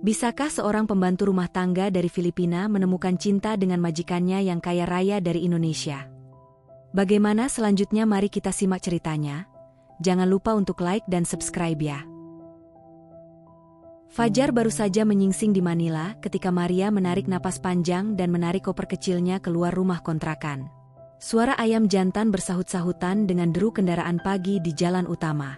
Bisakah seorang pembantu rumah tangga dari Filipina menemukan cinta dengan majikannya yang kaya raya dari Indonesia? Bagaimana selanjutnya? Mari kita simak ceritanya. Jangan lupa untuk like dan subscribe ya. Fajar baru saja menyingsing di Manila ketika Maria menarik napas panjang dan menarik koper kecilnya keluar rumah kontrakan. Suara ayam jantan bersahut-sahutan dengan deru kendaraan pagi di jalan utama.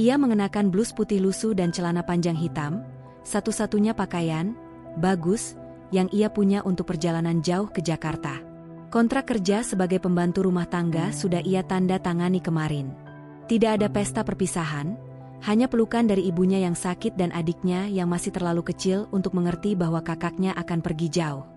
Ia mengenakan blus putih lusuh dan celana panjang hitam, satu-satunya pakaian bagus yang ia punya untuk perjalanan jauh ke Jakarta. Kontrak kerja sebagai pembantu rumah tangga sudah ia tanda tangani kemarin. Tidak ada pesta perpisahan, hanya pelukan dari ibunya yang sakit dan adiknya yang masih terlalu kecil untuk mengerti bahwa kakaknya akan pergi jauh.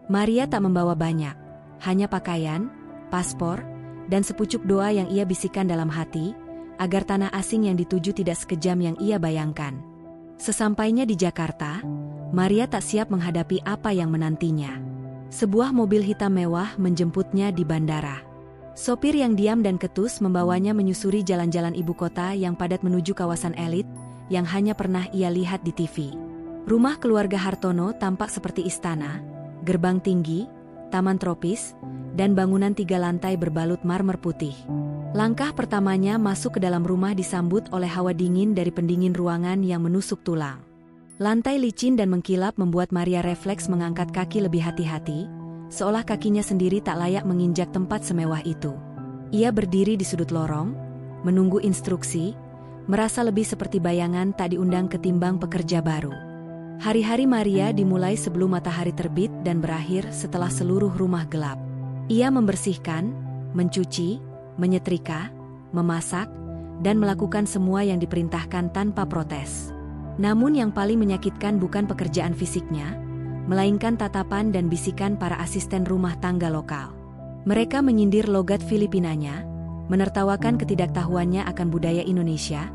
Maria tak membawa banyak, hanya pakaian, paspor, dan sepucuk doa yang ia bisikan dalam hati, agar tanah asing yang dituju tidak sekejam yang ia bayangkan. Sesampainya di Jakarta, Maria tak siap menghadapi apa yang menantinya. Sebuah mobil hitam mewah menjemputnya di bandara. Sopir yang diam dan ketus membawanya menyusuri jalan-jalan ibu kota yang padat menuju kawasan elit yang hanya pernah ia lihat di TV. Rumah keluarga Hartono tampak seperti istana, gerbang tinggi, taman tropis, dan bangunan 3 lantai berbalut marmer putih. Langkah pertamanya masuk ke dalam rumah disambut oleh hawa dingin dari pendingin ruangan yang menusuk tulang. Lantai licin dan mengkilap membuat Maria refleks mengangkat kaki lebih hati-hati, seolah kakinya sendiri tak layak menginjak tempat semewah itu. Ia berdiri di sudut lorong, menunggu instruksi, merasa lebih seperti bayangan tak diundang ketimbang pekerja baru. Hari-hari Maria dimulai sebelum matahari terbit dan berakhir setelah seluruh rumah gelap. Ia membersihkan, mencuci, menyetrika, memasak, dan melakukan semua yang diperintahkan tanpa protes. Namun yang paling menyakitkan bukan pekerjaan fisiknya, melainkan tatapan dan bisikan para asisten rumah tangga lokal. Mereka menyindir logat Filipinanya, menertawakan ketidaktahuannya akan budaya Indonesia,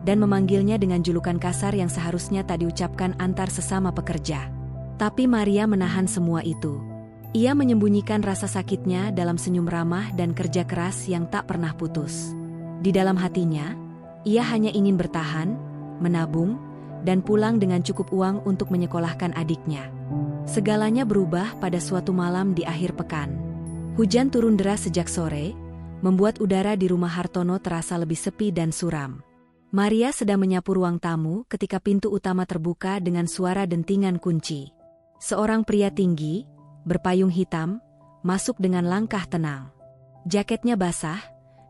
dan memanggilnya dengan julukan kasar yang seharusnya tak diucapkan antar sesama pekerja. Tapi Maria menahan semua itu. Ia menyembunyikan rasa sakitnya dalam senyum ramah dan kerja keras yang tak pernah putus. Di dalam hatinya, ia hanya ingin bertahan, menabung, dan pulang dengan cukup uang untuk menyekolahkan adiknya. Segalanya berubah pada suatu malam di akhir pekan. Hujan turun deras sejak sore, membuat udara di rumah Hartono terasa lebih sepi dan suram. Maria sedang menyapu ruang tamu ketika pintu utama terbuka dengan suara dentingan kunci. Seorang pria tinggi, berpayung hitam, masuk dengan langkah tenang. Jaketnya basah,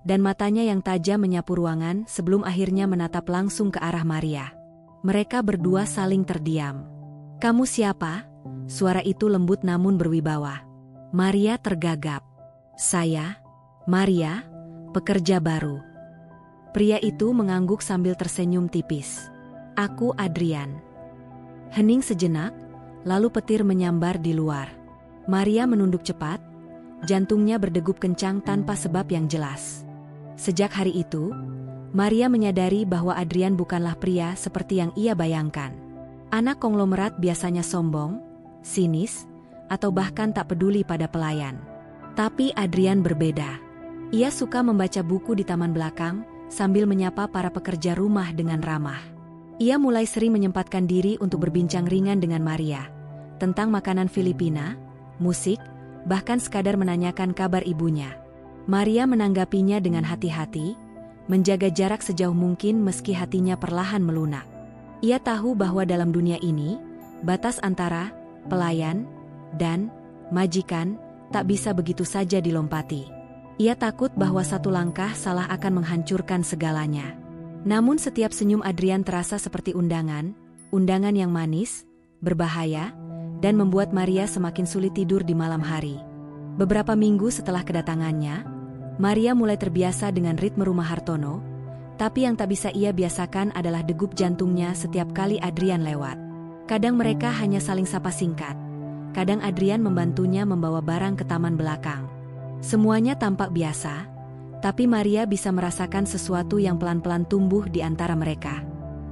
dan matanya yang tajam menyapu ruangan sebelum akhirnya menatap langsung ke arah Maria. Mereka berdua saling terdiam. "Kamu siapa?" Suara itu lembut namun berwibawa. Maria tergagap. "Saya, Maria, pekerja baru." Pria itu mengangguk sambil tersenyum tipis. "Aku Adrian." Hening sejenak, lalu petir menyambar di luar. Maria menunduk cepat, jantungnya berdegup kencang tanpa sebab yang jelas. Sejak hari itu, Maria menyadari bahwa Adrian bukanlah pria seperti yang ia bayangkan. Anak konglomerat biasanya sombong, sinis, atau bahkan tak peduli pada pelayan. Tapi Adrian berbeda. Ia suka membaca buku di taman belakang, sambil menyapa para pekerja rumah dengan ramah. Ia mulai sering menyempatkan diri untuk berbincang ringan dengan Maria, tentang makanan Filipina, musik, bahkan sekadar menanyakan kabar ibunya. Maria menanggapinya dengan hati-hati, menjaga jarak sejauh mungkin meski hatinya perlahan melunak. Ia tahu bahwa dalam dunia ini, batas antara pelayan dan majikan tak bisa begitu saja dilompati. Ia takut bahwa satu langkah salah akan menghancurkan segalanya. Namun setiap senyum Adrian terasa seperti undangan yang manis, berbahaya, dan membuat Maria semakin sulit tidur di malam hari. Beberapa minggu setelah kedatangannya, Maria mulai terbiasa dengan ritme rumah Hartono, tapi yang tak bisa ia biasakan adalah degup jantungnya setiap kali Adrian lewat. Kadang mereka hanya saling sapa singkat, kadang Adrian membantunya membawa barang ke taman belakang. Semuanya tampak biasa, tapi Maria bisa merasakan sesuatu yang pelan-pelan tumbuh di antara mereka.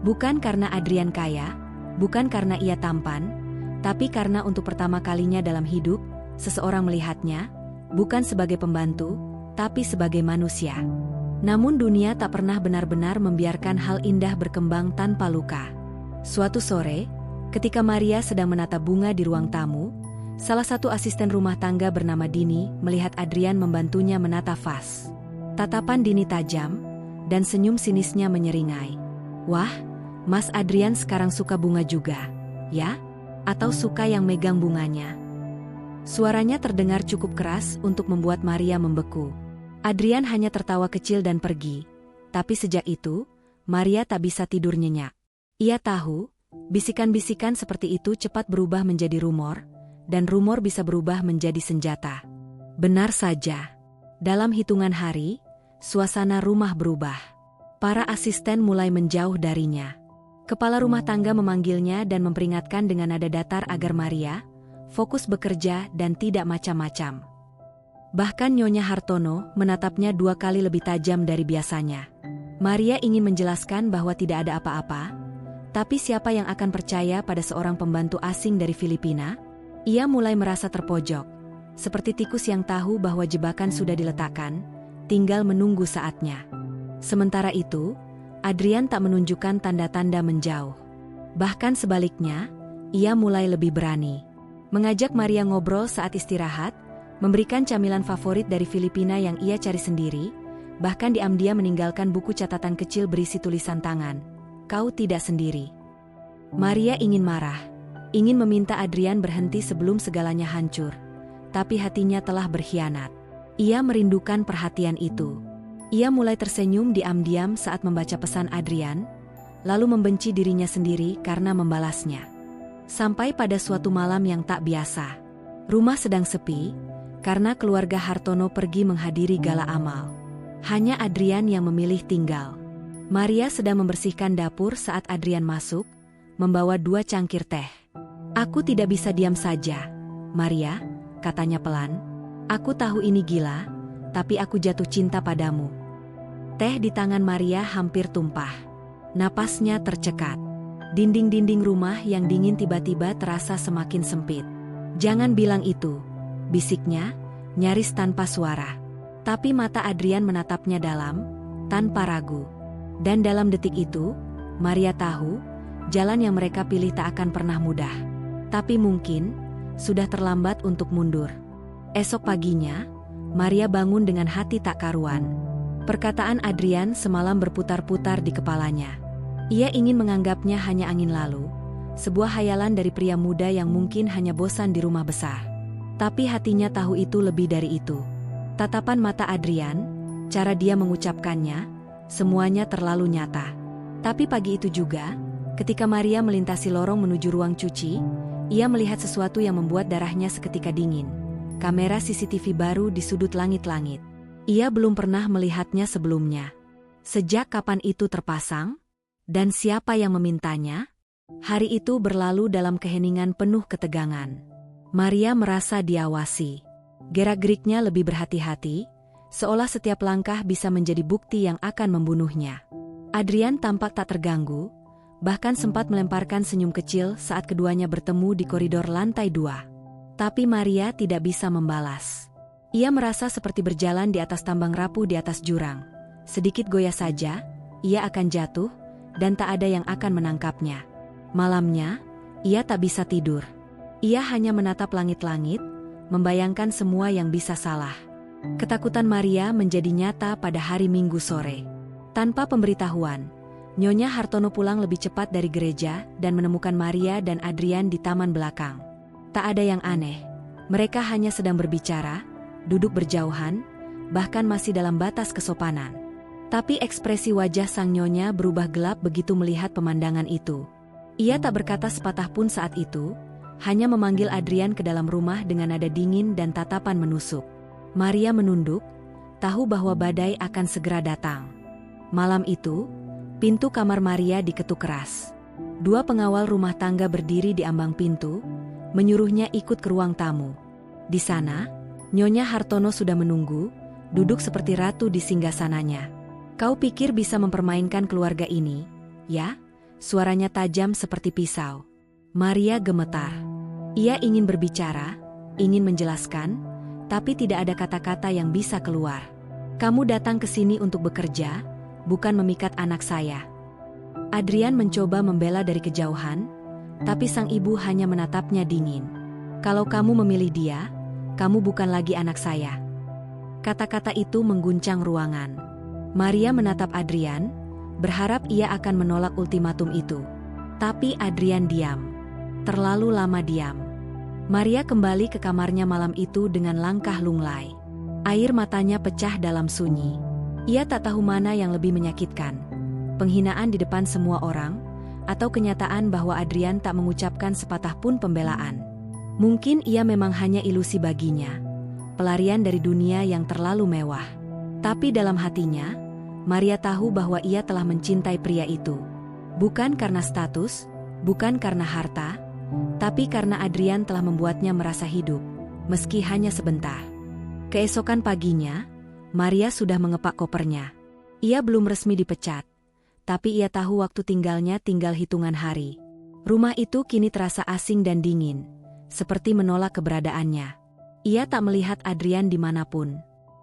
Bukan karena Adrian kaya, bukan karena ia tampan, tapi karena untuk pertama kalinya dalam hidup, seseorang melihatnya, bukan sebagai pembantu, tapi sebagai manusia. Namun dunia tak pernah benar-benar membiarkan hal indah berkembang tanpa luka. Suatu sore, Ketika Maria sedang menata bunga di ruang tamu, salah satu asisten rumah tangga bernama Dini melihat Adrian membantunya menata vas. Tatapan Dini tajam, dan senyum sinisnya menyeringai. "Wah, Mas Adrian sekarang suka bunga juga, ya? Atau suka yang megang bunganya?" Suaranya terdengar cukup keras untuk membuat Maria membeku. Adrian hanya tertawa kecil dan pergi. Tapi sejak itu, Maria tak bisa tidur nyenyak. Ia tahu, bisikan-bisikan seperti itu cepat berubah menjadi rumor, dan rumor bisa berubah menjadi senjata. Benar saja. Dalam hitungan hari, suasana rumah berubah. Para asisten mulai menjauh darinya. Kepala rumah tangga memanggilnya dan memperingatkan dengan nada datar agar Maria fokus bekerja dan tidak macam-macam. Bahkan Nyonya Hartono menatapnya 2 kali lebih tajam dari biasanya. Maria ingin menjelaskan bahwa tidak ada apa-apa, tapi siapa yang akan percaya pada seorang pembantu asing dari Filipina? Ia mulai merasa terpojok, seperti tikus yang tahu bahwa jebakan sudah diletakkan, tinggal menunggu saatnya. Sementara itu, Adrian tak menunjukkan tanda-tanda menjauh. Bahkan sebaliknya, ia mulai lebih berani. Mengajak Maria ngobrol saat istirahat, memberikan camilan favorit dari Filipina yang ia cari sendiri, bahkan diam-diam meninggalkan buku catatan kecil berisi tulisan tangan. "Kau tidak sendiri." Maria ingin marah, ingin meminta Adrian berhenti sebelum segalanya hancur. Tapi hatinya telah berkhianat. Ia merindukan perhatian itu. Ia mulai tersenyum diam-diam saat membaca pesan Adrian, lalu membenci dirinya sendiri karena membalasnya. Sampai pada suatu malam yang tak biasa. Rumah sedang sepi, karena keluarga Hartono pergi menghadiri gala amal. Hanya Adrian yang memilih tinggal. Maria sedang membersihkan dapur saat Adrian masuk, membawa 2 cangkir teh. "Aku tidak bisa diam saja, Maria," katanya pelan. "Aku tahu ini gila, tapi aku jatuh cinta padamu." Teh di tangan Maria hampir tumpah. Napasnya tercekat. Dinding-dinding rumah yang dingin tiba-tiba terasa semakin sempit. "Jangan bilang itu," bisiknya, nyaris tanpa suara. Tapi mata Adrian menatapnya dalam, tanpa ragu. Dan dalam detik itu, Maria tahu, jalan yang mereka pilih tak akan pernah mudah. Tapi mungkin, sudah terlambat untuk mundur. Esok paginya, Maria bangun dengan hati tak karuan. Perkataan Adrian semalam berputar-putar di kepalanya. Ia ingin menganggapnya hanya angin lalu, sebuah hayalan dari pria muda yang mungkin hanya bosan di rumah besar. Tapi hatinya tahu itu lebih dari itu. Tatapan mata Adrian, cara dia mengucapkannya, semuanya terlalu nyata. Tapi pagi itu juga, ketika Maria melintasi lorong menuju ruang cuci, ia melihat sesuatu yang membuat darahnya seketika dingin. Kamera CCTV baru di sudut langit-langit. Ia belum pernah melihatnya sebelumnya. Sejak kapan itu terpasang? Dan siapa yang memintanya? Hari itu berlalu dalam keheningan penuh ketegangan. Maria merasa diawasi. Gerak-geriknya lebih berhati-hati, seolah setiap langkah bisa menjadi bukti yang akan membunuhnya. Adrian tampak tak terganggu, bahkan sempat melemparkan senyum kecil saat keduanya bertemu di koridor lantai 2. Tapi Maria tidak bisa membalas. Ia merasa seperti berjalan di atas tambang rapuh di atas jurang. Sedikit goyah saja, ia akan jatuh, dan tak ada yang akan menangkapnya. Malamnya, ia tak bisa tidur. Ia hanya menatap langit-langit, membayangkan semua yang bisa salah. Ketakutan Maria menjadi nyata pada hari Minggu sore. Tanpa pemberitahuan, Nyonya Hartono pulang lebih cepat dari gereja dan menemukan Maria dan Adrian di taman belakang. Tak ada yang aneh. Mereka hanya sedang berbicara, duduk berjauhan, bahkan masih dalam batas kesopanan. Tapi ekspresi wajah sang nyonya berubah gelap begitu melihat pemandangan itu. Ia tak berkata sepatah pun saat itu, hanya memanggil Adrian ke dalam rumah dengan nada dingin dan tatapan menusuk. Maria menunduk, tahu bahwa badai akan segera datang. Malam itu, pintu kamar Maria diketuk keras. 2 pengawal rumah tangga berdiri di ambang pintu, menyuruhnya ikut ke ruang tamu. Di sana, Nyonya Hartono sudah menunggu, duduk seperti ratu di singgasananya. "Kau pikir bisa mempermainkan keluarga ini, ya?" Suaranya tajam seperti pisau. Maria gemetar. Ia ingin berbicara, ingin menjelaskan, tapi tidak ada kata-kata yang bisa keluar. "Kamu datang ke sini untuk bekerja, bukan memikat anak saya." Adrian mencoba membela dari kejauhan, Tapi sang ibu hanya menatapnya dingin. "Kalau kamu memilih dia, kamu bukan lagi anak saya." Kata-kata itu mengguncang ruangan. Maria menatap Adrian, berharap ia akan menolak ultimatum itu. Tapi Adrian diam. Terlalu lama diam. Maria kembali ke kamarnya malam itu dengan langkah lunglai. Air matanya pecah dalam sunyi. Ia tak tahu mana yang lebih menyakitkan. Penghinaan di depan semua orang, atau kenyataan bahwa Adrian tak mengucapkan sepatah pun pembelaan. Mungkin ia memang hanya ilusi baginya, pelarian dari dunia yang terlalu mewah. Tapi dalam hatinya, Maria tahu bahwa ia telah mencintai pria itu. Bukan karena status, bukan karena harta, tapi karena Adrian telah membuatnya merasa hidup, meski hanya sebentar. Keesokan paginya, Maria sudah mengepak kopernya. Ia belum resmi dipecat, tapi ia tahu waktu tinggalnya tinggal hitungan hari. Rumah itu kini terasa asing dan dingin, seperti menolak keberadaannya. Ia tak melihat Adrian dimanapun.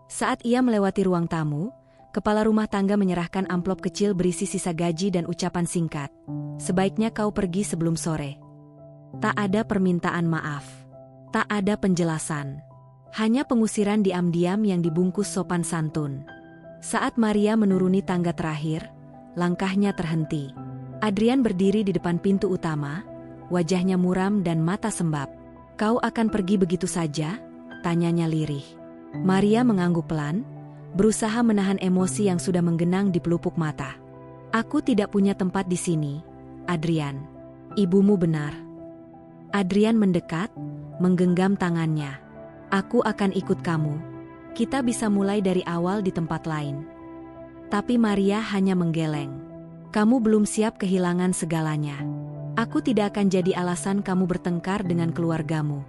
Saat ia melewati ruang tamu, kepala rumah tangga menyerahkan amplop kecil berisi sisa gaji dan ucapan singkat. "Sebaiknya kau pergi sebelum sore." Tak ada permintaan maaf. Tak ada penjelasan. Hanya pengusiran diam-diam yang dibungkus sopan santun. Saat Maria menuruni tangga terakhir, langkahnya terhenti. Adrian berdiri di depan pintu utama, wajahnya muram dan mata sembab. "Kau akan pergi begitu saja?" tanyanya lirih. Maria mengangguk pelan, berusaha menahan emosi yang sudah menggenang di pelupuk mata. "Aku tidak punya tempat di sini, Adrian. Ibumu benar." Adrian mendekat, menggenggam tangannya. "Aku akan ikut kamu. Kita bisa mulai dari awal di tempat lain." Tapi Maria hanya menggeleng. "Kamu belum siap kehilangan segalanya. Aku tidak akan jadi alasan kamu bertengkar dengan keluargamu."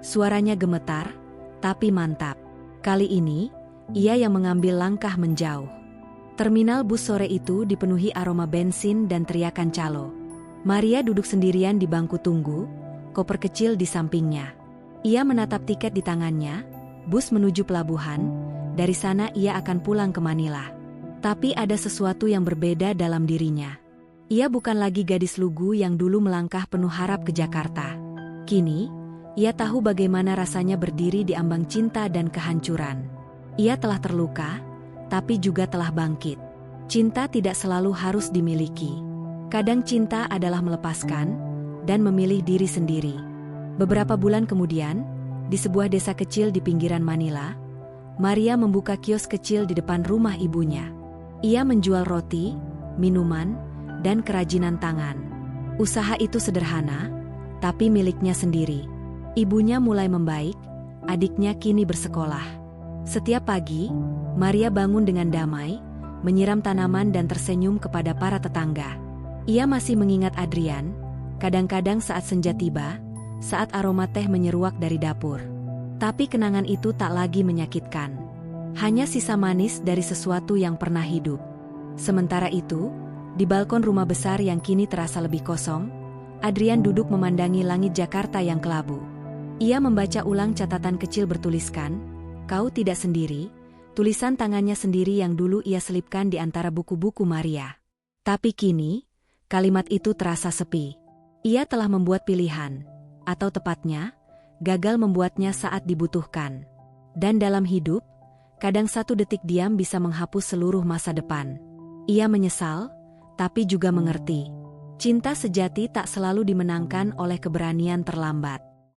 Suaranya gemetar, tapi mantap. Kali ini, ia yang mengambil langkah menjauh. Terminal bus sore itu dipenuhi aroma bensin dan teriakan calo. Maria duduk sendirian di bangku tunggu, koper kecil di sampingnya. Ia menatap tiket di tangannya, bus menuju pelabuhan, dari sana ia akan pulang ke Manila. Tapi ada sesuatu yang berbeda dalam dirinya. Ia bukan lagi gadis lugu yang dulu melangkah penuh harap ke Jakarta. Kini, ia tahu bagaimana rasanya berdiri di ambang cinta dan kehancuran. Ia telah terluka, tapi juga telah bangkit. Cinta tidak selalu harus dimiliki. Kadang cinta adalah melepaskan dan memilih diri sendiri. Beberapa bulan kemudian, di sebuah desa kecil di pinggiran Manila, Maria membuka kios kecil di depan rumah ibunya. Ia menjual roti, minuman, dan kerajinan tangan. Usaha itu sederhana, tapi miliknya sendiri. Ibunya mulai membaik, adiknya kini bersekolah. Setiap pagi, Maria bangun dengan damai, menyiram tanaman dan tersenyum kepada para tetangga. Ia masih mengingat Adrian, kadang-kadang saat senja tiba, saat aroma teh menyeruak dari dapur. Tapi kenangan itu tak lagi menyakitkan. Hanya sisa manis dari sesuatu yang pernah hidup. Sementara itu, di balkon rumah besar yang kini terasa lebih kosong, Adrian duduk memandangi langit Jakarta yang kelabu. Ia membaca ulang catatan kecil bertuliskan, "Kau tidak sendiri," tulisan tangannya sendiri yang dulu ia selipkan di antara buku-buku Maria. Tapi kini, kalimat itu terasa sepi. Ia telah membuat pilihan. Atau tepatnya, gagal membuatnya saat dibutuhkan. Dan dalam hidup, kadang satu detik diam bisa menghapus seluruh masa depan. Ia menyesal, tapi juga mengerti. Cinta sejati tak selalu dimenangkan oleh keberanian terlambat.